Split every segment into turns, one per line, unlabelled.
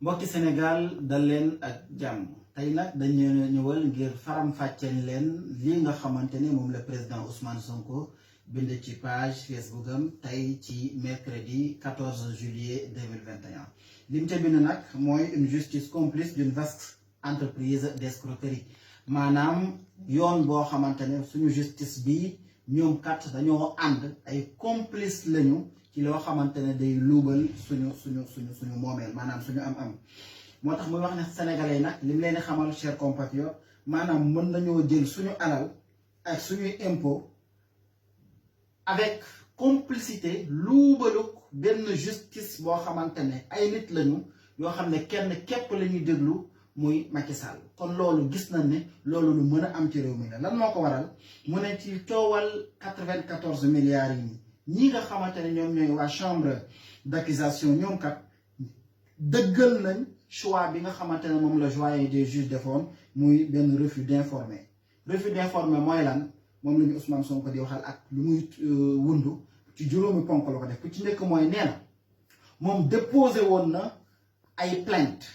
mbokki Sénégal dal leen ak jàmm tey nag dañu ñëwal ngir faram-fàcceen leen lii nga xamante ne moom la président Ousmane Sonko bind ci page Facebook am tey ci mercredi 14 juillet 2021 li mu ca bind nag mooy une justice complice d'une vaste entreprise d'escroquerie maanaam yoon boo xamante ne suñu justice bi ñoom kat dañoo ànd ay complice lañu ci loo xamante ne day luubal suñu moomeel maanaam suñu am-am moo tax muy wax ne sénégalais nag li mu leen di xamal chers compatriotes maanaam mën nañoo jël suñu alal ak suñuy impôt avec complicité luubaluk benn justice boo xamante ne ay nit lañu yoo xam ne kenn képp la ñuy déglu muy Macky Sall kon loolu gis nañ ne loolu lu mën a am ci réew mi la lan moo ko waral mu ne ci coowal 94 milliards yi ñi nga xamante ne ñoom ñooy waa chambre d'accusation ñoom kat dëggal nañ choix bi nga xamante ne moom la doyen des juges defoon muy benn refus d'informer mooy lan moom la ñu Ousmane Sonko di waxal ak lu muy wundu ci juróomi ponk la ko def ku ci nekk mooy nee na moom déposé woon na ay plainte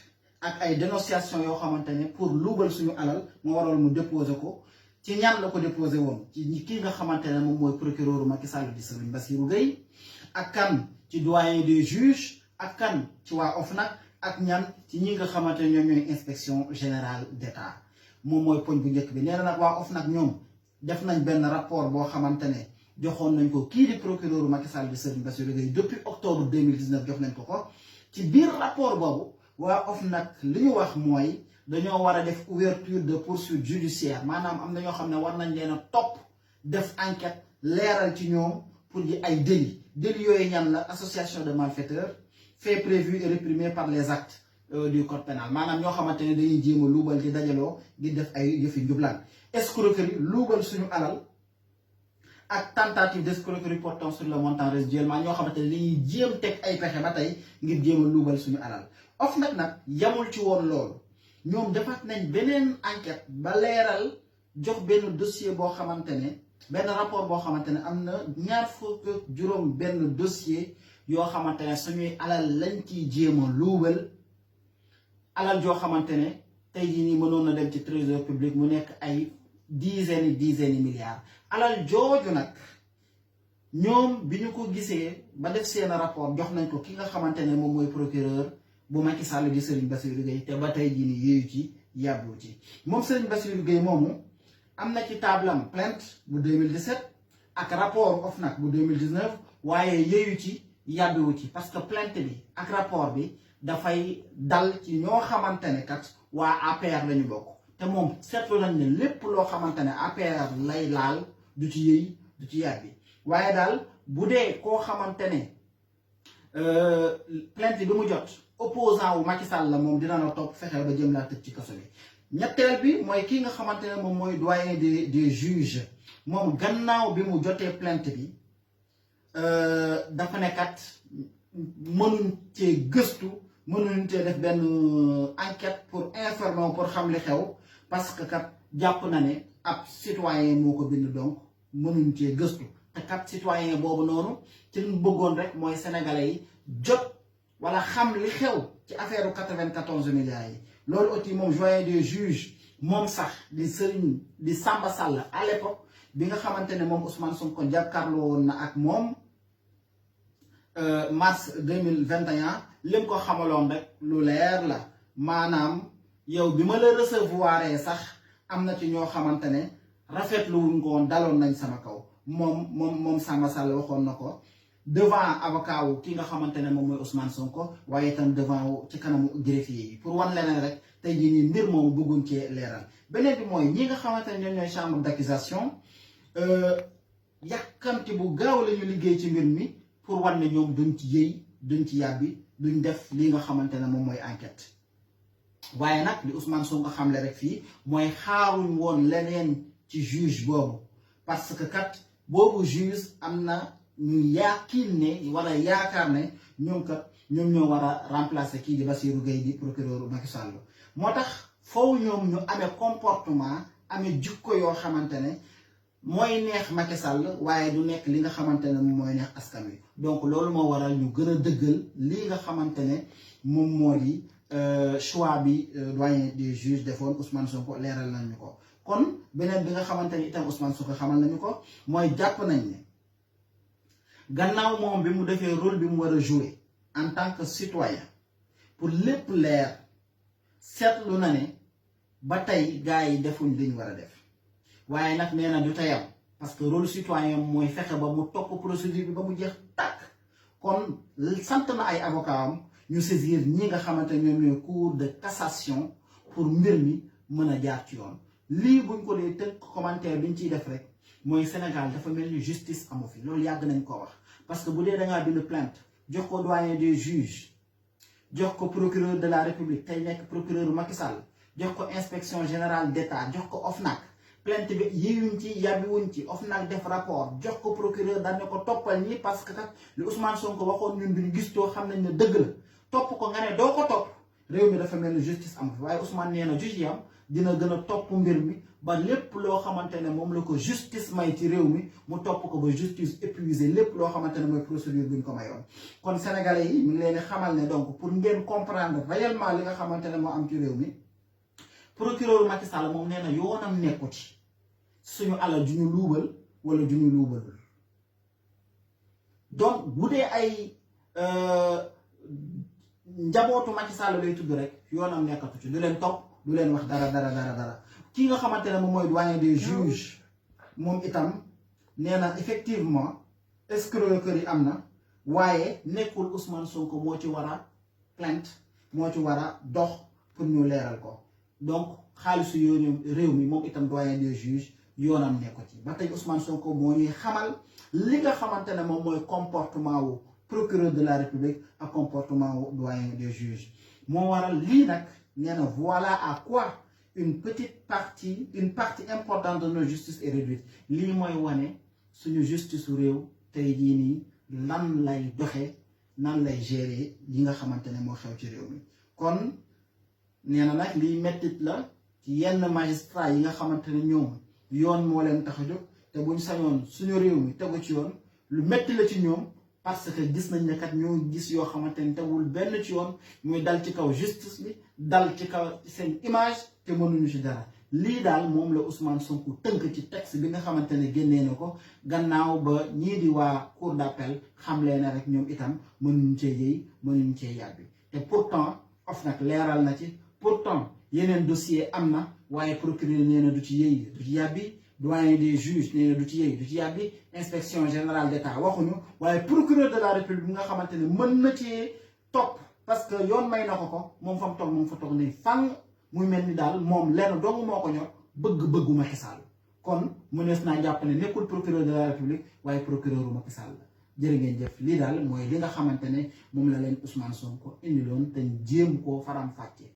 ak ay dénonciation yoo xamante ne pour luubal suñu alal moo waral mu déposé ko ci ñan la ko déposé woon ci kii nga xamante ne moom mooy procureur Macky Sall di Serigne Bassirou Gueye ak kan ci doyen des juges ak kan ci waa OFNAC ak ñan ci ñi nga xamante ne ñoom ñooy inspection générale d'État moom mooy poñ bu njëkk bi nee na nag waa OFNAC ñoom def nañ benn rapport boo xamante ne joxoon nañ ko kii di procureur Macky Sall di Serigne Bassirou Gueye depuis octobre 2019 jox nañ ko ci biir rapport boobu waa OFNAC li ñu wax mooy dañoo war a def ouverture de poursuite judiciaire maanaam am na ñoo xam ne war nañ leen a topp def enquête leeral ci ñoom pour ji ay délits yooyu ñan la association de malfaiteurs faits prévus et réprimés par les actes du code pénal maanaam ñoo xamante ne dañuy jéem a luubal di dajaloo di def ay yëfi njublaan escroquerie luubal suñu alal ak tentative d'escroquerie portant sur le montant résiduel maa ñoo xamante ne dañuy jéem teg ay pexe ba tey ngir jéem a luubal suñu alal OFNAC nag yamul ci woon loolu ñoom defaat nañ beneen enquête ba leeral jox benn dossier boo xamante ne benn rapport boo xamante ne am na ñaar fukk ak juróom benn dossier yoo xamante ne suñuy alal lañ ciy jéem a luubal alal joo xamante ne tey jii nii mënoon na dem ci trésor public mu nekk ay dizaines milliards alal jooju nag ñoom bi ñu ko gisee ba def seen rapport jox nañ ko ki nga xamante ne moom mooy procureur bu Macky Sall di Serigne Bassirou Gueye te ba tey jii nii yéeyu ci yàbbu ci moom Serigne Bassirou Gueye moomu am na ci tablam plainte bu 2017 ak rapport OFNAC bu 2019 waaye yéeyu ci yàbbiwu ci parce que plainte bi ak rapport bi dafay dal ci ñoo xamante ne kat waa APR lañu bokk te moom seetlu nañ ne lépp loo xamante ne APR lay laal du ci yéey du ci yàbbi waaye daal bu dee koo xamante ne plainte bi mu jot opposant wu Macky Sall la moom dina la topp fexeel ba jëm laa tëj ci kaso bi ñetteel bi mooy kii nga xamante ne moom mooy doyen des juges moom gannaaw bi mu jotee plainte bi dafa nekkat mënuñ cee gëstu mënuñ cee def benn enquête pour informer pour xam li xew parce que kat jàpp na ne ab citoyen moo ko bind donc mënuñ cee gëstu te kat citoyen boobu noonu ci li mu bëggoon rek mooy sénégalais yi jot wala xam li xew ci affaire 94 milliards yi loolu aussi moom doyen des juges moom sax di Serigne di Samba Sall à l'époque bi nga xamante ne moom Ousmane Sonko jàkkaarloo woon na ak moom mars 2021 lim ko xamaloon rek lu leer la maanaam yow bi ma la recevoir sax am na ci ñoo xamante ne rafetlu wuñ ko woon daloon nañ sama kaw moom Samba Sall waxoon na ko devant avocat wu ki nga xamante ne moom mooy Ousmane Sonko waaye itam devant ci kanamu greffier yi pour wan leneen rek tey jii nii mbir moomu bëgguñ cee leeral beneen bi mooy ñi nga xamante ne ñoom ñooy chambre d'accusation yàkkamti bu gaaw la ñu liggéey ci mbir mi pour wan ne ñoom duñ ci yëy duñ ci yàbbi duñ def li nga xamante ne moom mooy enquête waaye nag li Ousmane Sonko xamle rek fii mooy xaaruñ woon leneen ci juge boobu parce que kat boobu juge am na ñu yaakiin ne wala yaakaar ne ñoom kat ñoom ñoo war a remplacer kii di Bassirou Gueye di procureur Macky Sall moo tax foofu ñoom ñu amee comportement amee jikko yoo xamante ne mooy neex Macky Sall waaye du nekk li nga xamante ne moom mooy neex askan wi donc loolu moo waral ñu gën a dëggal lii nga xamante ne moom moo di choix bi doyen des juges defoon Ousmane Sonko leeral nañu ko kon beneen bi nga xamante ni itam Ousmane Sonko xamal nañu ko mooy jàpp nañ ne gannaaw moom bi mu defee rôle bi mu war a jouer en tant que citoyen pour lépp leer seetlu na ne ba tey gars yi defuñ li ñu war a def waaye nag nee na du teyam parce que rôle citoyen mooy fexe ba mu topp procédure bi ba mu jeex tàkk kon sant na ay avocat am ñu saisir ñi nga xamante ñoom ñooy cour de cassation pour mbir mi mën a jaar ci yoon lii buñ ko dee tënk commentaire bi ñu ciy def rek mooy Sénégal dafa mel ni justice amu fi loolu yàgg nañ ko wax parce que bu dee dangaa bind plainte jox ko doyen des juges jox ko procureur de la république tey nekk procureur Macky Sall jox ko inspection générale d'État jox ko OFNAC plainte bi yiwuñ ci yàbbiwuñ ci OFNAC def rapport jox ko procureur dañ ne ko toppal ñi parce que kat li Ousmane Sonko waxoon ñun duñu gis too xam nañ ne dëgg la topp ko nga ne doo ko topp réew mi dafa mel ni justice am fi waaye Ousmane nee na juge yam dina gën a topp mbir mi ba lépp loo xamante ne moom la ko justice may ci réew mi mu topp ko ba justice épuisé lépp loo xamante ne mooy procédure bi ñu ko mayoon kon sénégalais yi mi ngi leen di xamal ne donc pour ngeen comprendre réellement li nga xamante ne moo am ci réew mi procureur Macky Sall moom nee na yoonam nekku ci suñu alal ju ñu luubal wala ju ñu luubalul donc bu dee ay njabootu Macky Sall lay tudd rek yoonam nekkatu ci du leen topp du leen wax dara ki nga xamante ne moom mooy doyen des juges moom itam nee na effectivement escroquerie am na waaye nekkul Ousmane Sonko moo ci war a plainte moo ci war a dox pour ñu leeral ko donc xaalisu yoonu réew mi moom itam doyen des juges yoonam nekko ci ba tey Ousmane Sonko moo ñuy xamal li nga xamante ne moom mooy comportement wu procureur de la république ak comportement wu doyen des juges moo waral lii nag nee na voilà à quoi une partie importante de notre justice est réduite lii mooy wane suñu justice su réew tey jii nii lan lay doxe nan lay gérer li nga xamante ne moo xew ci réew mi kon nee na nag liy mettit la ci yenn magistrat yi nga xamante ne ñoom yoon moo leen tax a jóg te buñ sañoon suñu réew mi tegu ci yoon lu metti la ci ñoom parce que gis nañ ne kat ñoo gis yoo xamante ne tegul benn ci yoon muy dal ci kaw justice bi dal ci kaw seen image te mënuñu ci dara lii daal moom la Ousmane Sonko tënk ci texte bi nga xamante ne génnee na ko gannaaw ba ñii di waa cour d'appel xamlee na rek ñoom itam mënuñu cee yëy mënuñu cee yàbbi te pourtant OFNAC leeral na ci pourtant yeneen dossier am na waaye procureur nee na du ci yëy du ci yàbbi doyen des juges nee na du ci yëy du ci yàbbi inspection générale d'État waxuñu waaye procureur de la république bi nga xamante ne mën na ci topp parce que yoon may na ko moom fa mu toog ne fang muy mel ni daal moom lenn dong moo ko ñor bëgg-bëggu Macky Sall kon mënees naa jàpp ne nekkul procureur de la république waaye procureur u Macky Sall la jërë ngeen jëf lii daal mooy li nga xamante ne moom la leen Ousmane Sonko indiloon te jéem koo faram fàcce